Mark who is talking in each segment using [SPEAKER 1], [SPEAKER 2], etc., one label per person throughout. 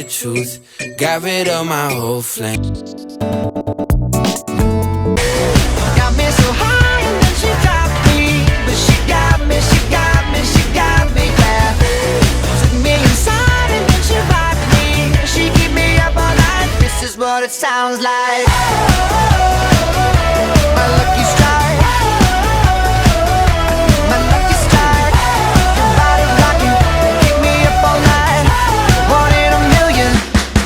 [SPEAKER 1] the truth. Got rid of my whole flame.
[SPEAKER 2] Got me so high and then she dropped me, but she got me, she got me, she got me back. Took me inside and then she rocked me. She keep me up all night. This is what it sounds like. My lucky strike. My lucky strike. Your body rocking, keep me up all night. One in a million.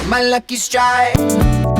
[SPEAKER 2] My lucky strike.